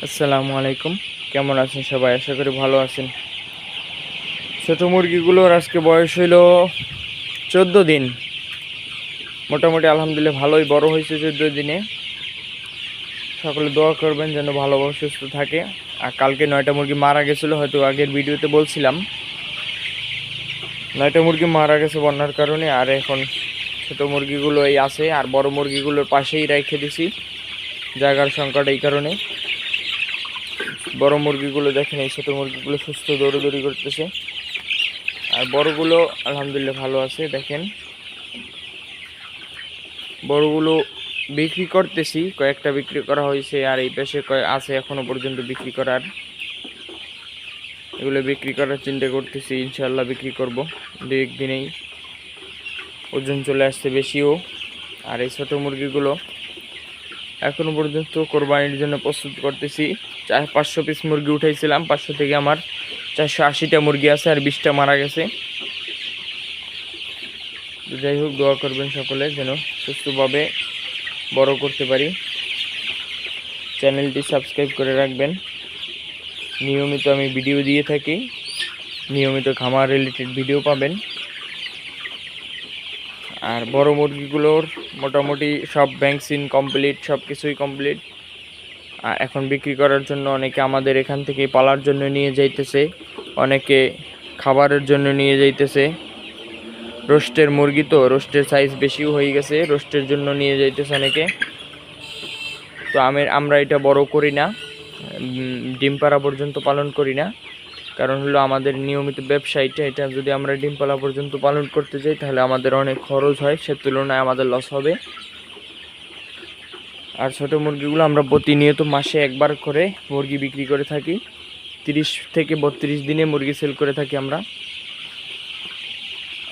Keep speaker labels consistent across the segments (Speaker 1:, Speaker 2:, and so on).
Speaker 1: আসসালামু আলাইকুম। কেমন আছেন সবাই? আশা করি ভালো আছেন। ছোট মুরগিগুলোর আজকে বয়স হইল 14 দিন। মোটামুটি আলহামদুলিল্লাহ ভালোই বড় হয়েছে 14 দিনে। সকলে দোয়া করবেন যেন ভালোভাবে সুস্থ থাকে। আর কালকে 9টা মুরগি মারা গেছিলো, হয়তো আগের ভিডিওতে বলছিলাম। 9টা মুরগি মারা গেছে বন্যার কারণে। আর এখন ছোট মুরগিগুলো এই আছে, আর বড় মুরগিগুলোর পাশেই রেখে দিছি জায়গার সংকট এই কারণে। বড় মুরগিগুলো দেখেন, এই ছোট মুরগিগুলো সুস্থ দৌড়াদৌড়ি করতেছে। আর বড়গুলো আলহামদুলিল্লাহ ভালো আছে। দেখেন বড়গুলো বিক্রি করতেছি, কয়েকটা বিক্রি করা হয়েছে, আর এই পাশে আছে এখনো পর্যন্ত বিক্রি করার। এগুলো বিক্রি করার চিন্তা করতেছি, ইনশাল্লাহ বিক্রি করব 2-1 দিনেই। ওজন চলে আসছে বেশিও। আর এই ছোটো মুরগিগুলো এখনো পর্যন্ত কোরবানির জন্য প্রস্তুত করতেছি। 500 পিস মুরগি উঠাইছিলাম, 500 থেকে আমার 480টা মুরগি আছে, আর 20টা মারা গেছে। যাই হোক, দোয়া করবেন সকলে যেন সুস্থভাবে বড় করতে পারি। চ্যানেলটি সাবস্ক্রাইব করে রাখবেন। নিয়মিত আমি ভিডিও দিয়ে থাকি, নিয়মিত খামার রিলেটেড ভিডিও পাবেন। আর বড় মুরগিগুলোর মোটামুটি সব ভ্যাকসিন কমপ্লিট, সব কিছুই কমপ্লিট। এখন বিক্রি করার জন্য অনেকে আমাদের এখান থেকে পালার জন্য নিয়ে যাইতেছে, অনেকে খাবারের জন্য নিয়ে যাইতেছে। রোস্টের মুরগি তো, রোস্টের সাইজ বেশিও হয়ে গেছে, রোস্টের জন্য নিয়ে যাইতেছে অনেকে। তো আমরা এটা বড় করি না, ডিম পাড়া পর্যন্ত পালন করি না। কারণ হলো আমাদের নিয়মিত ব্যবসা এটা যদি আমরা ডিম পাড়া পর্যন্ত পালন করতে যাই তাহলে আমাদের অনেক খরচ হয়, সে তুলনায় আমাদের লস হবে। আর ছোটো মুরগিগুলো আমরা প্রতিনিয়ত মাসে একবার করে মুরগি বিক্রি করে থাকি। 30 থেকে 32 দিনে মুরগি সেল করে থাকি আমরা।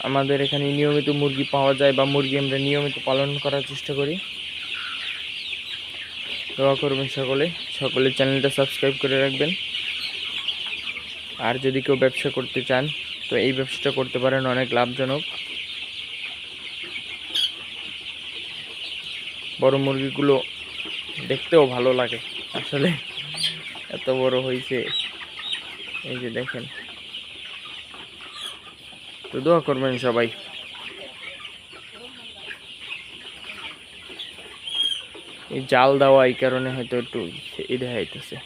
Speaker 1: আমাদের এখানে নিয়মিত মুরগি পাওয়া যায়, বা মুরগি আমরা নিয়মিত পালন করার চেষ্টা করি। দোয়া করবেন সকলে চ্যানেলটা সাবস্ক্রাইব করে রাখবেন। আর যদি কেউ ব্যবসা করতে চান তো এই ব্যবসাটা করতে পারেন, অনেক লাভজনক। বড় মুরগিগুলো দেখতেও ভালো লাগে, আসলে এত বড় হয়েছে, এই যে দেখেন। তো দোয়া করবেন সবাই। এই জাল দেওয়া এই কারণে হয়তো একটু দেখাইতেছে।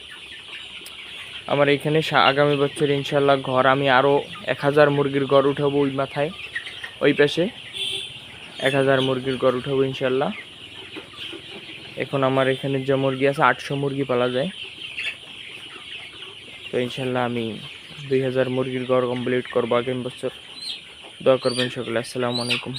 Speaker 1: আমার এখানে আগামী বছর ইনশাল্লাহ ঘর আমি আরও 1000 মুরগির ঘর উঠাবো। ওই মাথায় ওই পাশে 1000 মুরগির ঘর উঠাবো ইনশাল্লাহ। এখন আমার এখানে যে মুরগি আছে 800 মুরগি পালা যায়। তো ইনশাল্লাহ আমি 2000 মুরগির ঘর কমপ্লিট করবো আগামী বছর। দোয়া করবেন সকলে। আসসালামু আলাইকুম।